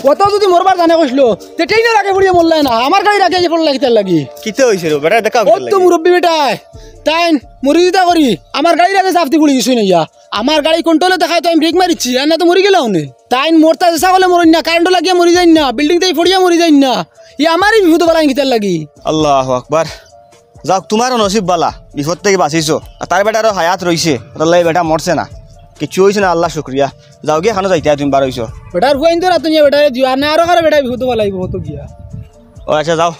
কত যদি মরবার জানে কইলো তে ট্রেনের আগে পড়িয়ে মরলাই না আমার গাড়ির আগে পড়লা কিতার লাগি কিতে হইছে রে বেটা দেখা ও তো মুরব্বি বেটাই তাই মরি দিতা করি আমার গাড়ির আগে সাফতি পড়ি গেছই না আমার গাড়ি কন্ট্রোলে দেখায় তো আমি ব্রেক মারিছি আর না তো মরি গেলাম নে তাই মরতা চেষ্টা করলে মরই না কারেন্ট লাগিয়ে মরি যাই না বিল্ডিং থেকে পড়িয়া মরি যাই না আমারই বিপদ বালাই কিতার লাগি আল্লাহু আকবার যাও তোমারও নসিব বালা বিপদ থেকে বাঁচিছো তার বেটারও হায়াত রইছে আল্লাহ বেটা মরছে না কিছু হইছে না আল্লাহ শুকরিয়া যাও গিয়ে খানো যাইতে তুমি বার হইছো বেটার ফুয়াইন তো রাতুনিয়া বেটা দিও আর না আরো কারো বেটা বিপদ বালাই বহুত গিয়া ও আচ্ছা যাও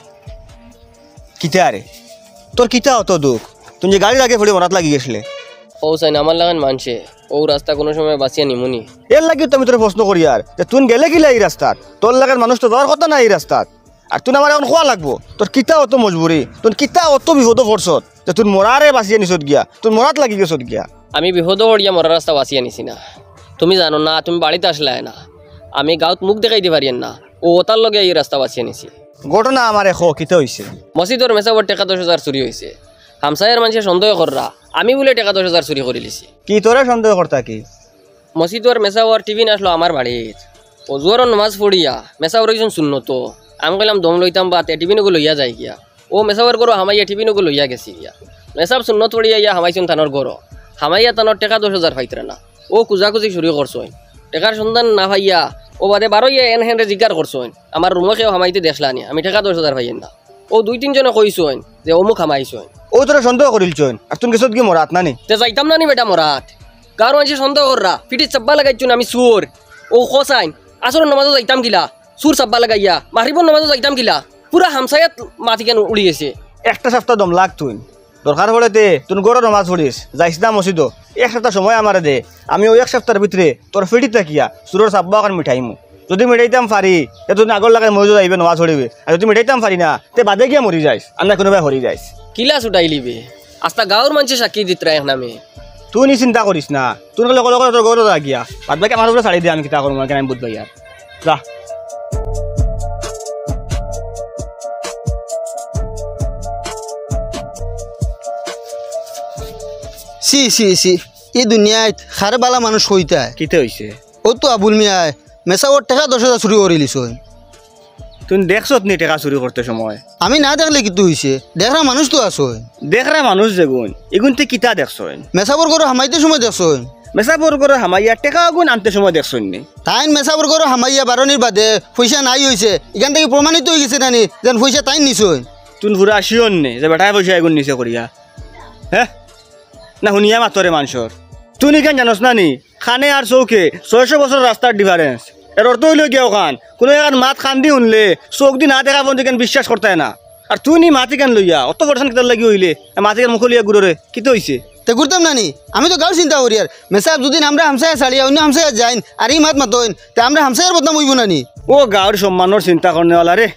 কিতে আরে তোর কিতা হতো দুঃখ তুমি যে গাড়ির আগে পড়ে মরাত লাগি গেছিলে ও সাইন আমার লাগান মানছে ও রাস্তা কোনো সময় বাঁচিয়া নিমুনি এর লাগি তুমি তোর প্রশ্ন করি আর যে তুই গেলে কিলা এই রাস্তার তোর লাগার মানুষ তো যাওয়ার কথা না এই রাস্তার আর তুই আমার এখন খোয়া লাগবো তোর কিতা অত মজবুরি তোর কিতা অত বিপদ পড়ছত যে তুই মরারে বাঁচিয়ে নিছত গিয়া তুই মরাত লাগি গেছত গিয়া আমি বিপদ হরিয়া মরা রাস্তা বাঁচিয়া নিছি না তুমি জানো না তুমি বাড়িতে আসলে না আমি গাঁত মুখ দেখাইতে পারি না ও ওতার লগে এই রাস্তা বাঁচিয়ে নিছি ঘটনা আমার এখো কিতা হইছে মসজিদর মেসাবর টাকা 10,000 চুরি হয়েছে হামসায়ের মানুষে সন্দেহ কররা আমি বলে টাকা 10,000 চুরি করে লিছি কি তোরে সন্দেহ করতা কি মসজিদর মেসাবর টিভি আসলো আমার বাড়ির অজুয়ার নামাজ পড়িয়া মেসাবর একজন শূন্য তো আমি কইলাম দম লইতাম বা টিভি নগো লইয়া যাই গিয়া ও মেসাবর করো হামাইয়া টিভি নগো লইয়া গেছি গিয়া মেসাব শূন্য পড়িয়া ইয়া হামাইছুন থানোর গড় হামাইয়া তানোর টাকা 10,000 পাইতরা না ও কুজাকুজি শুরু করছই টাকার সন্ধান না ভাইয়া ও বাদে বারোইয়া এন হেন জিজ্ঞার করছই আমার রুমকেও হামাইতে দেখলানি আমি টাকা 10,000 পাইয়েন না ও 2-3 জনে কইছই যে অমুক হামাইছই ও তোরা সন্দেহ করিলছন আর তুমি গেছত গিয়ে মরাত নানি তে যাইতাম নানি বেটা মরাত কারো মানুষে সন্দেহ কররা পিঠে চাব্বা লাগাইছুন আমি সুর ও খসাইন আসর নামাজও যাইতাম গিলা সুর চাব্বা লাগাইয়া মাহরিবর নামাজও যাইতাম গিলা পুরা হামসায়াত মাটি কেন উড়ি গেছে একটা সপ্তাহ দম লাগ তুই দরকার হলে দে তুই গড় নমাজ পড়িস যাইস না মসজিদ এক সপ্তাহ সময় আমার দে আমি ওই এক সপ্তাহের ভিতরে তোর ফিটি থাকিয়া সুরের চাব্বা কারণ মিঠাইমু যদি মিঠাইতাম পারি তে তুই আগর লাগাই মসজিদ আইবে নমাজ পড়িবে আর যদি মিঠাইতাম পারি না তে বাদে গিয়া মরি যাইস আর না কোনোবাই হরি যাইস কিলা ছুটাই লিবে আস্তা গাঁৱৰ মানুষে সাক্ষী দিত রাখ নামে তুই নি চিন্তা করিস না তুই লগে লগে তোর গড় গিয়া বাদ বাকি আমার উপরে ছাড়ি দে আমি কিতা করবো কেন আমি বুঝবাই আর যা সি সি সি এই দুনিয়াত খারে বালা মানুষ হইতা কিতে হইছে ও তো আবুল মিয়ায় মেসাওর টাকা 10,000 চুরি করে লিছ তুই দেখছত নি টাকা চুরি করতে সময় আমি না দেখলে কিন্তু হইছে দেখরা মানুষ তো আছো দেখরা মানুষ যেগুন এগুন তুই কিতা দেখছন মেসাবর করে হামাইতে সময় দেখছো মেসা বর করে হামাইয়া টাকা আগুন আনতে সময় দেখছন নি তাইন মেসাবর করে হামাইয়া বারণির বাদে পয়সা নাই হইছে এখান থেকে প্রমাণিত হয়ে গেছে নানি যেন পয়সা তাই নিছই তুই ঘুরে আসিওন নে যে বেটায় পয়সা এগুন নিছে করিয়া হ্যাঁ না শুনিয়া মাতরে মানুষের তুই কেন জানোস না নি খানে আর চৌকে 600 বছর রাস্তার ডিফারেন্স এর অর্থ হইল গিয়া ওখান কোনো এখন মাত খান দি শুনলে চোখ দি না দেখা পর্যন্ত কেন বিশ্বাস করতে না আর তুই নি মাতি কেন লইয়া অত বর্ষণ কেতার লাগি হইলে মাতি কেন মুখ লইয়া গুড়রে কি তো হইছে তে ঘুরতাম নানি আমি তো গাও চিন্তা করি আর মেসাব যদি আমরা হামসায় ছাড়িয়া অন্য হামসায় যাইন আর এই মাত মাতইন তে আমরা হামসায়ের বদনাম হইব নানি ও গাঁৱৰ সম্মানের চিন্তা করনেওয়ালা রে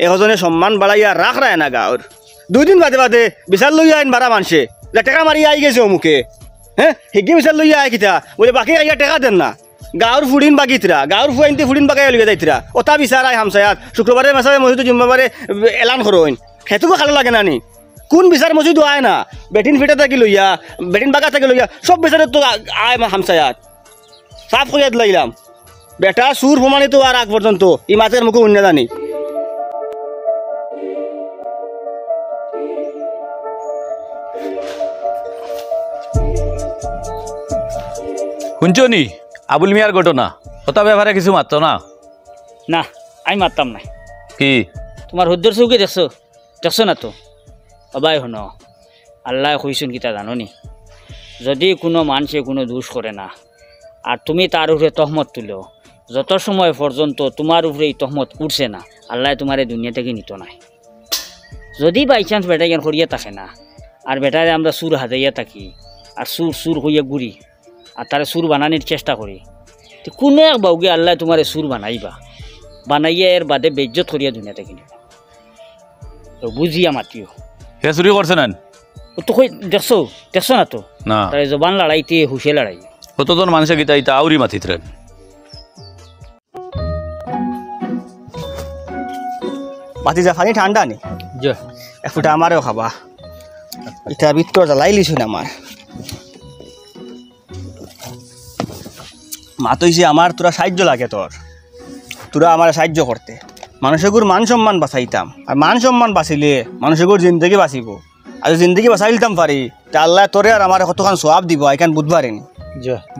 এজনে সম্মান বাড়াইয়া রাখ রায় না গাঁৱৰ 2 দিন বাদে বাদে বিচার লইয়া আইন বাড়া মানছে যে টাকা মারিয়া আই গেছে অমুকে হ্যাঁ হিগি বিচার লইয়া আয় কিতা বলে বাকি আইয়া টাকা দেন না গাঁৱৰ ফুডিন বাগিতরা গাঁৱৰ ফুয়াইনতে ফুডিন বাগাই লইয়া যাইতরা ওটা বিচার আই হামসায়াত শুক্রবারে মেসাবে মসজিদ জুম্মাবারে এলান করইন হেতুকে খালো লাগে নানি কোন বিচার মসজিদ আয় না বেটিন ফিটা থাকি লইয়া বেটিন বাগা থাকি লইয়া সব বিচারে তো আয় হামসায়াত সাফ কইয়া দিলাম বেটা সুর প্রমাণিত আর আগ পর্যন্ত এই মাছের মুখে উন্নয় জানি শুনছো নি আবুল মিয়ার ঘটনা ওটা ব্যাপারে কিছু মারতো না না আমি মারতাম না কি তোমার হুদ্দর চৌকি দেখছো না তো অবাই শুনো আল্লাহ কইসুন কিতা জানো নি যদি কোনো মানুষে কোনো দোষ করে না আর তুমি তার উপরে তহমত তুলো যত সময় পর্যন্ত তোমার উপরে এই তহমত উঠছে না আল্লাহ তোমার এই দুনিয়া থেকে নিত নাই যদি বাই চান্স বেটা জ্ঞান করিয়া থাকে না আর বেটারে আমরা সুর হাজাইয়া থাকি আর সুর হইয়া ঘুরি আর তারা সুর বানানোর চেষ্টা করি তো কোনো এক বাউগে আল্লাহ তোমার সুর বানাইয়া এর বাদে বেজ্জত করিয়া দুনিয়া থেকে নিবা তো বুঝিয়া মাতিও হে চুরি করছে না ও তো কই দেখছো না তো না তার জবান লড়াইতে হুশে লড়াই কতজন মানুষে গীতা ইতা আউরি মাতিতরেন বাতি যা পানি ঠান্ডা নি এক ফুটা আমারও খাবা এটা ভিতর জ্বালাই লিছুন আমার মাত হইছে আমার তোরা সাহায্য লাগে তোর তোরা আমার সাহায্য করতে মানুষের মান সম্মান বাঁচাইতাম আর মান সম্মান বাঁচিলে মানুষের জিন্দগি বাঁচিব আর জিন্দগি বাঁচাইতাম পারি তা আল্লাহ তোরে আর আমার কতক্ষণ সোয়াব দিব এখান বুধবারে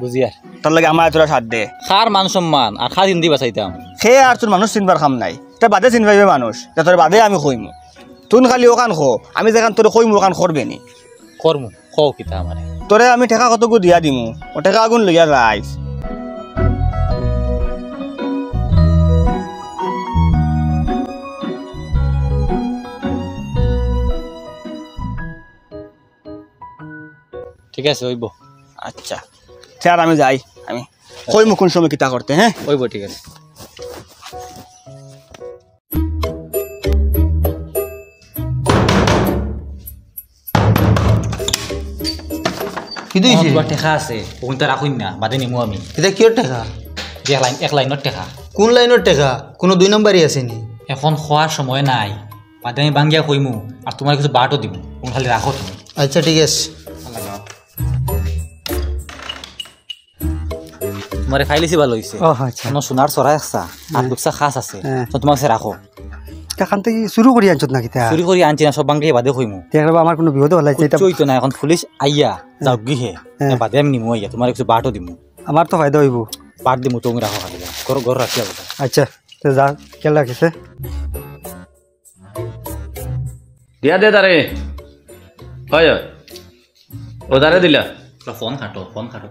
বুঝি আর তোর লাগে আমার তোরা সাথ দে খার মান সম্মান আর খার হিন্দি বাঁচাইতাম সে আর তোর মানুষ চিনবার খাম নাই তা বাদে চিনবাইবে মানুষ তা তোর বাদে আমি কইমু তুন খালি ওখান খো আমি যেখান তোর কইমু ওখান করবে নি করমু কও কিতা আমারে তোরে আমি ঠেকা কতকু দিয়া দিমু ও ঠেকা আগুন লইয়া যাইস ঠিক আছে হইব আচ্ছা স্যার আমি যাই আমি কইমু কোন সময় কিতা করতে হ্যাঁ হইব ঠিক আছে কি দিয়েছে তোমার টেকা আছে ওখান তো রাখুন না বাদে নিমু আমি এটা কিয়র টাকা যে এক লাইনত টেকা কোন লাইনের টাকা কোনো 2 নম্বরই আসেনি এখন খোৱাৰ সময় নাই বাদে আমি বাঙ্গিয়া কইমু আর তোমার কিছু বাটও দিব তুমি খালি রাখো তুমি আচ্ছা ঠিক আছে তোমার খাইলিছি ভালো হয়েছে আচ্ছা কোনো সোনার চৰাই আছে আর দুকসা খাস আছে তো তোমাক সে রাখো এখান থেকে শুরু করি আনছত নাকি তা চুরি কৰি আনছি না সব বাঙ্গিয়ে বাদে কইমু দেখবা আমার কোনো বিপদ হলাইছে এটা চইতো না এখন পুলিশ আইয়া যাও গিহে বাদে আমি নিমু আইয়া তোমার কিছু বাটও দিমু আমার তো ফায়দা হইব বাট দিমু তুমি রাখো খালি ঘর রাখি আবো আচ্ছা তো যা কেলা রাখিছে দিয়া দে তারে হয় ও তারে দিলা ফোন কাটো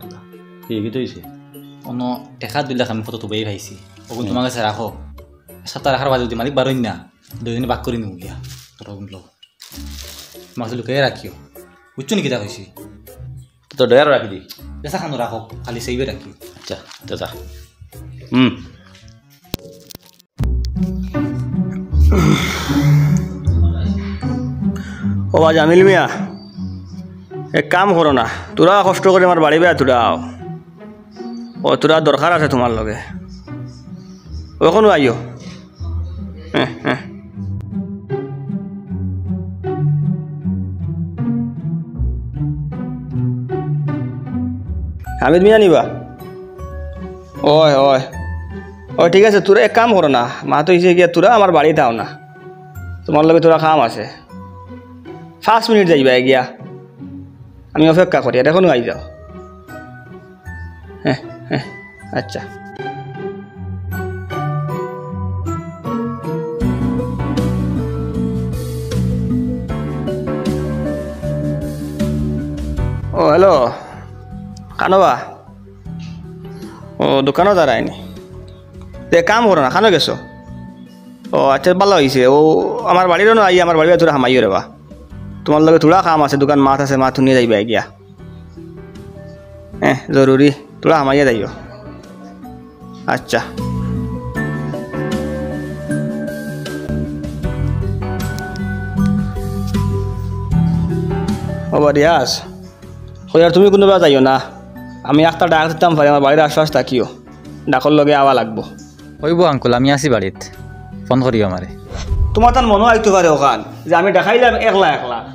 তোলা কি তৈছে অন্য টেকা দিলে আমি ফটো তুবাই ভাইছি ওগুন তোমার কাছে রাখো সাতটা রাখার বাজে যদি মালিক বারোই না দুজনে বাক করে নিব গিয়া তোর ওগুন লো তোমার কাছে লুকাই রাখিও বুঝছো নাকি তা কইছি তো ডয়ার রাখি দি পেশা খানো রাখো খালি সেইবে রাখি আচ্ছা তো যা ও জামিল মিয়া এক কাম করো না তোরা কষ্ট করে আমার বাড়ি বেয়া তোরাও ও তোরা দরকার আছে তোমার লগে ওখানে আইও হ্যাঁ হামিদ মিয়া নিবা ওই ওই ওই ঠিক আছে তোরা এক কাম করো না মা তো হিসেবে গিয়া তোরা আমার বাড়ি দাও না তোমার লগে তোরা কাম আছে 5 মিনিট যাইবা গিয়া আমি অপেক্ষা করি আর এখনো আই যাও হ্যাঁ আচ্ছা ও হ্যালো কানবা ও দোকানও দাঁড়ায়নি তো কাম করো না খানো গেছো ও আচ্ছা ভালো হয়েছে ও আমার বাড়িরও না আই আমার বাড়ি তোরা হামাইও রেবা তোমার লগে তোরা কাম আছে দোকান মাছ আছে মাছ নিয়ে যাইবা গিয়া হ্যাঁ জরুরি তোরা হামাইয়া যাইও আচ্ছা ও রিয়াজ আর তুমি কোনোবা যাইও না আমি একটা ডাক দিতাম পারি আমার বাড়ির আশপাশ থাকিও ডাকর লগে আওয়া লাগবো হইব আঙ্কুল আমি আছি বাড়িত ফোন করিও আমারে তোমার তার মনে আইতে পারে ওখান যে আমি দেখাইলাম একলা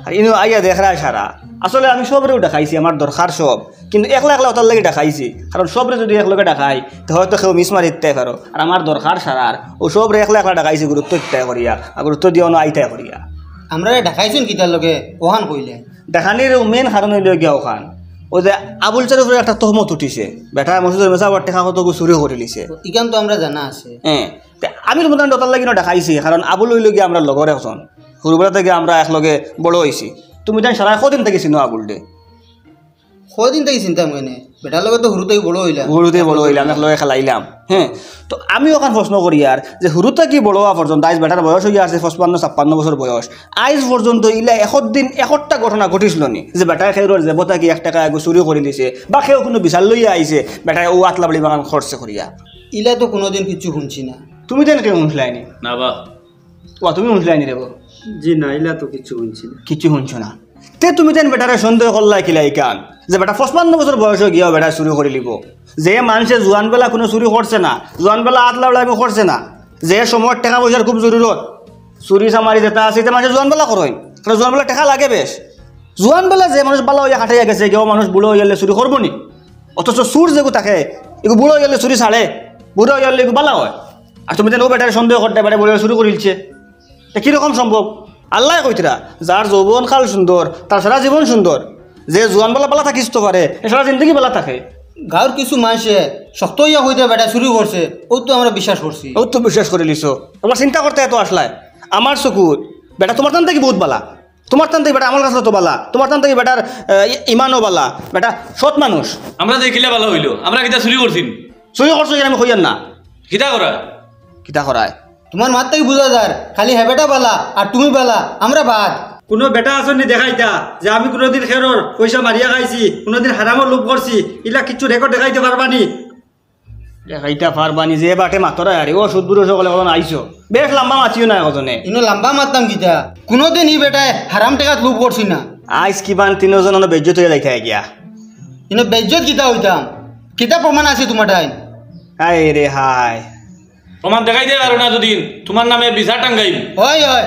আর ইনো আইয়া দেখায় সারা আসলে আমি সবরেও দেখাইছি আমার দরকার সব কিন্তু একলা ওটার লাগে দেখাইছি কারণ সবরে যদি একলগে দেখাই তো হয়তো কেউ মিস মারি দিতে পারো আর আমার দরকার সারার ও সবরে একলা দেখাইছি গুরুত্ব দিতে করিয়া আর গুরুত্ব দিও না আইতে করিয়া আমরা দেখাইছুন কিতার লগে ওখান কইলে দেখানির মেন কারণ হইল গিয়া ওখান ও যে আবুল চারের উপরে একটা তহমত উঠিছে বেটা মসজিদের মেসা আবার টেকা কত চুরি করে লিছে ইকান তো আমরা জানা আছে হ্যাঁ আমি মোটামুটি ওটার লাগে দেখাইছি কারণ আবুল হইল গিয়ে আমরা লগর এখন সৰুবেলা থেকে আমরা একলগে বড় হয়েছি তুমি জানি সারা কদিন থেকে চিনো আবুল দে কদিন থেকে চিন্তা মানে বেটার লগে তো হুরুতেই বড় হইলাম বড় হইলাম একলগে খেলাইলাম হ্যাঁ তো আমি ওখান প্রশ্ন করি আর যে হুরুতে কি বড় হওয়া পর্যন্ত আইজ বেটার বয়স হইয়া আছে 55-56 বছর বয়স আইজ পর্যন্ত ইলা একটা ঘটনা ঘটিছিল নি যে বেটায় খেউর জেবতা কি 1 টাকা চুরি করে দিছে বা কেউ কোনো বিচার লইয়া আইছে বেটায় ও আতলা বাড়ি বাগান খরচে করিয়া ইলা তো কোনোদিন কিছু শুনছি না তুমি যেন কেউ শুনলাইনি না বা ও তুমি শুনলাইনি রে জি না ইলা তো কিছু শুনছি না কিছু শুনছো না তে তুমি যেন বেটারে সন্দেহ করলাই কিলাই কান যে বেটা 55 বছর বয়স গিয়া বেটা চুরি করে লিব যে মানুষে জোয়ান বেলা কোনো চুরি করছে না জোয়ান বেলা আতলা বেলা করছে না যে সময় টাকা পয়সার খুব জরুরত চুরি চামারি যেটা আছে মানুষের জোয়ান বেলা করই কারণ জোয়ান বেলা টাকা লাগে বেশ জোয়ান বেলা যে মানুষ বালা হইয়া খাটাইয়া গেছে কেউ মানুষ বুড়ো হয়ে গেলে চুরি করবো নি অথচ চুর যেগু থাকে এগু বুড়ো হয়ে গেলে চুরি ছাড়ে বুড়ো হয়ে গেলে এগু বালা হয় আর তুমি যেন ও বেটারে সন্দেহ করতে বেটা বলে শুরু করিলছে তা কীরকম সম্ভব আল্লাহ কইতরা যার যৌবন কাল সুন্দর তার সারা জীবন সুন্দর যে জোয়ান বেলা বেলা থাকিস তো পারে এ সারা জিন্দগি বেলা থাকে গাঁৱৰ কিছু মানুষে শক্ত ইয়া হইতে বেটা শুরু করছে ও তো আমরা বিশ্বাস করছি ও তো বিশ্বাস করে লিছো তোমার চিন্তা করতে এত আসলায় আমার চকুর বেটা তোমার টান থেকে বহুত বালা তোমার টান থেকে বেটা আমার কাছে তো বালা তোমার টান থেকে বেটার ইমানও বালা বেটা সৎ মানুষ আমরা দেখিলে ভালো হইলো আমরা কিতা চুরি করছি চুরি করছো আমি কইয়ান না কিতা করা কিতা করায় তোমার মাত থেকে বুঝা যার খালি হে বেটা বালা আর তুমি বালা আমরা বাদ কোনো বেটা আসনি দেখাইতা যে আমি কোনোদিন খেরর পয়সা মারিয়া খাইছি কোনোদিন হারামর লোভ করছি ইলা কিছু রেকর্ড দেখাইতে পারবানি দেখাইতা পারবানি যে বাটে মাতরা আরে ও সুদবুড়ো সকলে কখন আইছো বেশ লম্বা মাছিও না এজনে ইনো লম্বা মারতাম গীতা কোনোদিন ই বেটায় হারাম টাকাত লোভ করছি না আইস কিমান তিনজন বেজ্জত হয়ে যাইতে গিয়া ইনো বেজ্জত গীতা হইতাম কিতা প্রমাণ আছে তোমার টাইম হায় রে হায় প্রমাণ দেখাই দে পারো না যদি তোমার নামে বিচার টাঙ্গাইম হয় হয়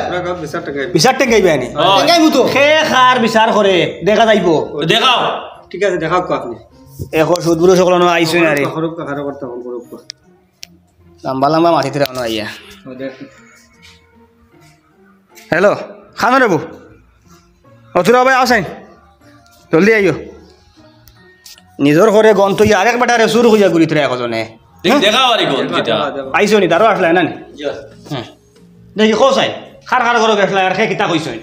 বিচার টেঙ্গাইবে আনি টেঙ্গাই মুতো সে খার বিচার করে দেখা যাইব দেখাও ঠিক আছে দেখাও আপনি এখন সুদবুড়ো সকল আইছো না রে করুক কারো করতে ফোন করুক লম্বা লম্বা মাটিতে রাখনো আইয়া হ্যালো খানো রে বউ অতুরা ভাই আসেন জলদি আইও নিজর ঘরে গন্ত আরেক বেটারে সুর হইয়া ঘুরিতে একজনে দেখাও আর কোন কিতা আইসো নি তারও আসলে না নি হ্যাঁ দেখি কোসাই খার খার করে গেছলা আর খে কিতা কইছই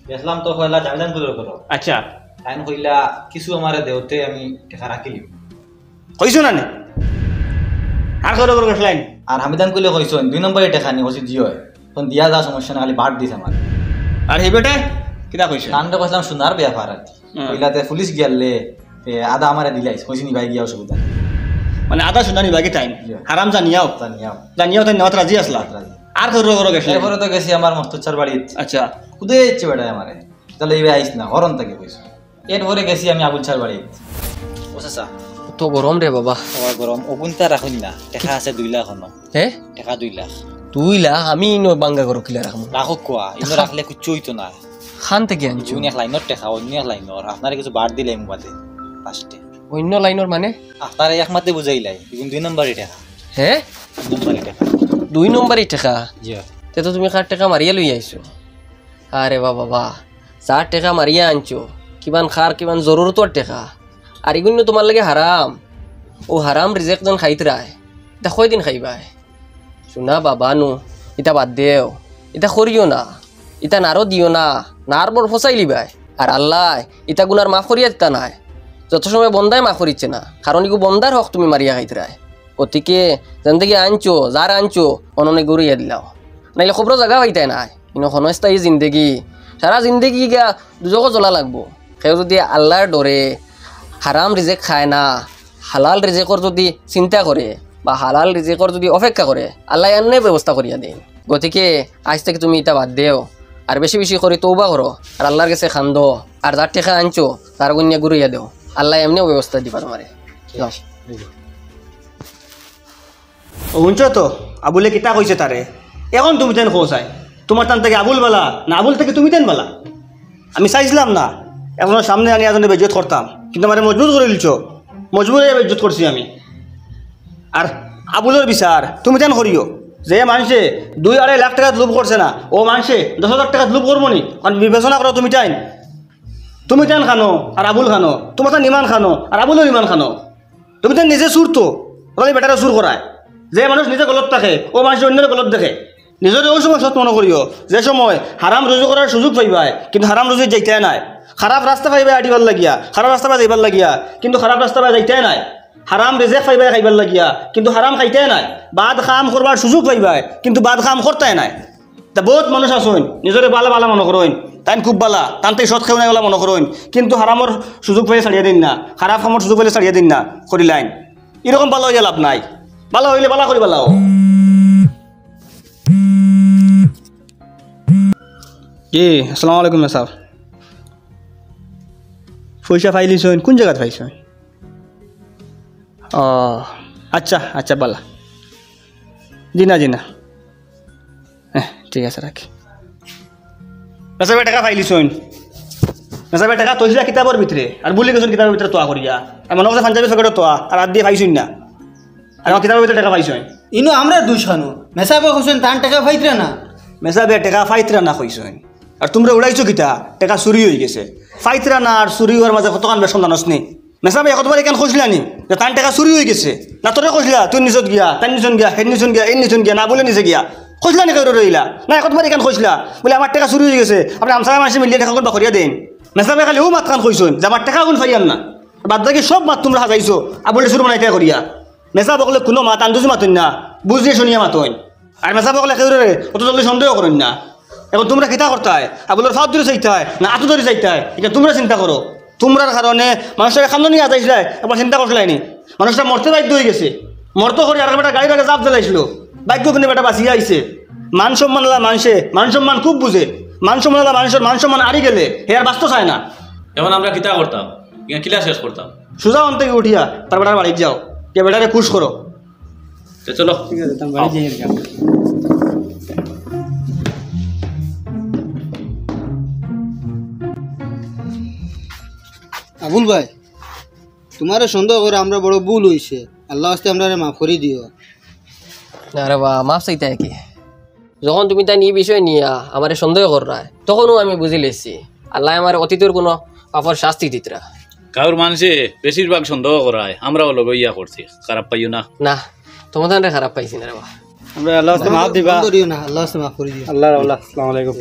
গেছিলাম তো কইলা জামিন করে করো আচ্ছা তাইন কইলা কিছু আমারে দেওতে আমি টাকা রাখিলি কইছো না নি আর করে করে গেছলাই আর হামিদান কইলে কইছো 2 নম্বরে টাকা নি কইছি দিও তখন দিয়া যা সমস্যা না খালি বাট দিছ আমার আর হে বেটা কিতা কইছো নামটা কইলাম সোনার ব্যাপার আর কইলাতে পুলিশ গিয়ালে আদা আমারে দিলাইছ কইছি নি ভাই গিয়া অসুবিধা মানে আদা শুনানি বাকি টাইম হারাম জানিয়াও জানিয়াও তাই নেওয়াত রাজি আসলা আর করে করে গেছলাই এরপরে তো গেছি আমার মস্তচার বাড়ি আচ্ছা কুদে ইচ্ছে বেটা আমারে তাহলে এই আইস না হরন থেকে কইছো এরপরে গেছি আমি আবুল চার বাড়ি ও চাচা তো গরম রে বাবা আমার গরম অগুনটা রাখুন না টাকা আছে 2 লাখ হন হে টাকা 2 লাখ 2 লাখ আমি ইনো বাঙ্গা করো কিলা রাখমু রাখো কোয়া ইনো রাখলে কিছু হইতো না খান থেকে আনছো জুন এক লাইনত টাকা অন্য এক লাইনর আপনারা কিছু বাদ দিলে মুবাদে ফার্স্টে অন্য লাইনের মানে আপনারা এক মাতে বুঝাইলাই ইগুন 2 নম্বরে টাকা হে 2 নম্বরে টাকা 2 নম্বরই টাকা জি তে তো তুমি কার টাকা মারিয়া লই আইছো আরে বাবা বাবা 4 টাকা মারিয়া আনছো কিমান খার কিমান জরুরতর টাকা আর এগুলো তোমার লাগে হারাম ও হারাম রিজেক্ট জন খাইতে রায় এটা কয়দিন খাইবাই শোনা বাবা নু এটা বাদ দেও এটা করিও না এটা নারও দিও না নার বড় ফসাই লিবাই আর আল্লাহ এটা গুনার মাফ করিয়া দিতা নাই যত সময় বন্দায় মাফ করিচ্ছে না কারণ এগু বন্দার হক তুমি মারিয়া খাইতে রায় গতিকে জিন্দগি আনছো যার আনছো অননে গড়িয়া দিলাও নাইলে খবর জায়গা পাইতাই নাই কিন্তু ক্ষণস্থায়ী জিন্দগি সারা জিন্দগি গিয়া দুজকো জ্বলা লাগবো সেও যদি আল্লাহর ডরে হারাম রিজেক খায় না হালাল রিজেকর যদি চিন্তা করে বা হালাল রিজেকর যদি অপেক্ষা করে আল্লাহ এনে ব্যবস্থা করিয়া দেন গতিকে আজ থেকে তুমি এটা বাদ দেও আর বেশি বেশি করে তৌবা করো আর আল্লাহর কাছে খান্দো আর যার টেকা আনছো তার গুনিয়া ঘুরিয়া দেও আল্লাহ এমনিও ব্যবস্থা দিবা তোমারে শুনছ তো আবুলে কিতা কইছে তারে এখন তুমি তেন খোঁচাই তোমার টান থেকে আবুল বালা না আবুল থেকে তুমি তেন বালা আমি চাইছিলাম না এখনো সামনে আনি এজনে বেজ্জত করতাম কিন্তু আমার মজবুর করে দিলছ মজবুরে বেজ্জত করছি আমি আর আবুলের বিচার তুমি তেন করিও যে মানুষে 2-2.5 লাখ টাকা লোভ করছে না ও মানুষে 10,000 টাকা লোভ করবো নি কারণ বিবেচনা করো তুমি তেন খানো আর আবুল খানো তোমার তান ইমান খানো আর আবুলের ইমান খানো তুমি তেন নিজে চুর তো ওখানে বেটারে চুর করায় যে মানুষ নিজে গলত থাকে ও মানুষ অন্যের গলত দেখে নিজের ওই সময় সৎ মনে করিও যে সময় হারাম রুজু করার সুযোগ পাইবাই কিন্তু হারাম রুজু যাইতে নাই খারাপ রাস্তা পাইবাই আটিবার লাগিয়া খারাপ রাস্তা পাই যাইবার লাগিয়া কিন্তু খারাপ রাস্তা পাই যাইতে নাই হারাম রেজেক পাইবাই খাইবার লাগিয়া কিন্তু হারাম খাইতে নাই বাদ খাম করবার সুযোগ পাইবাই কিন্তু বাদ খাম করতে নাই তা বহুত মানুষ আসুন নিজের বালা বালা মনে করইন তাই খুব বালা তানতে সৎ খেও নাই বলা মনে করইন কিন্তু হারামর সুযোগ পাইলে ছাড়িয়ে দিন না খারাপ খামর সুযোগ পাইলে ছাড়িয়ে দিন না করিলাইন এরকম ভালো হইয়া লাভ নাই ভালো হইলে বালা করি বালাও জি আসসালামু আলাইকুম সাহেব পয়সা ফাইলিছইন কোন জায়গাত পাইছইন ও আচ্ছা আচ্ছা বালা জি না হ্যাঁ ঠিক আছে রাখি নাসাবে টাকা ফাইলিছইন নাসাবে টাকা তৈছিলা কিতাবর ভিতরে আর বলি গেছেন কিতাবের ভিতরে তোয়া করিয়া আর মনে করছে পাঞ্জাবি ফেকটে তোয়া আর হাত দিয়ে পাইছইন না আর আমার কিতাবের ভিতরে টাকা পাইছইন ইনো আমরা দুষ খানো মেসাবে কইছেন তান টাকা ফাইতরা না মেসাবে টেকা ফাইতরা না কইছেন আর তোমরা উড়াইছো কিতা টেকা চুরি হয়ে গেছে ফাইতরা না আর চুরি হওয়ার মাঝে কতক্ষণ বেসন জানোস নি মেসাবে একতবার কেন কইছিলা নি যে তান টেকা চুরি হয়ে গেছে না তোরে কইছিলা তুই নিজত গিয়া তাই নিজন গিয়া হেড নিজন গিয়া এই নিজন গিয়া না বলে নিজে গিয়া কইছিলা নি কেউ রইলা না একতবার কেন কইছিলা বলে আমার টেকা চুরি হয়ে গেছে আপনি আমসার মানুষ মিলিয়ে টাকা কোন বাকরিয়া দেন মেসাবে খালি ও মাত খান কইছেন যে আমার টাকা কোন ফাইয়াম না বাদ বাকি সব মাত তোমরা হাজাইছো আবলে শুরু বানাইতে করিয়া মেসা বকলে কোনো মাত আন্দোজি মাতইন না বুঝিয়ে শুনিয়া মাতইন আর মেসা বকলে কেউ রে অত জলদি সন্দেহ করেন না এখন তোমরা কিতা করতে হয় আবুলের ফাঁদ ধরে চাইতে হয় না আতু ধরে চাইতে হয় এটা তোমরা চিন্তা করো তোমরার কারণে মানুষের খান্দ নিয়ে আদাইছিলাই একবার চিন্তা করছিলাইনি মানুষটা মরতে বাধ্য হয়ে গেছে মরতে করে আর একটা গাড়ি আগে জাপ জ্বালাইছিল বাক্য কিন্তু বেটা বাঁচিয়ে আইছে মান সম্মান মানুষে মান সম্মান খুব বুঝে মান সম্মান মানুষের মান সম্মান আড়ি গেলে হে আর বাঁচতে চায় না এখন আমরা কিতা করতাম কিলা শেষ করতাম সোজা অন থেকে উঠিয়া তার বেটার বাড়ি যাও কে বেটারে খুশ করো তো চলো আবুল ভাই তোমারে সন্দেহ করে আমরা বড় ভুল হইছে আল্লাহ আস্তে আমরা মাফ করে দিও না রে বা মাফ চাইতে কি যখন তুমি তাই এই বিষয় নিয়া আমার সন্দেহ করা তখনও আমি বুঝি লেছি আল্লাহ আমার অতীতের কোনো পাপর শাস্তি দিতরা কারোর মানুষে বেশিরভাগ সন্দেহ করায় আমরাও লগ ইয়া করছি খারাপ পাইও না না তোমাদের খারাপ পাইছি না রে বা আমরা আল্লাহ মাফ দিবা করিও না আল্লাহ আস্তে মাফ করে দিও আল্লাহ আসসালামু আলাইকুম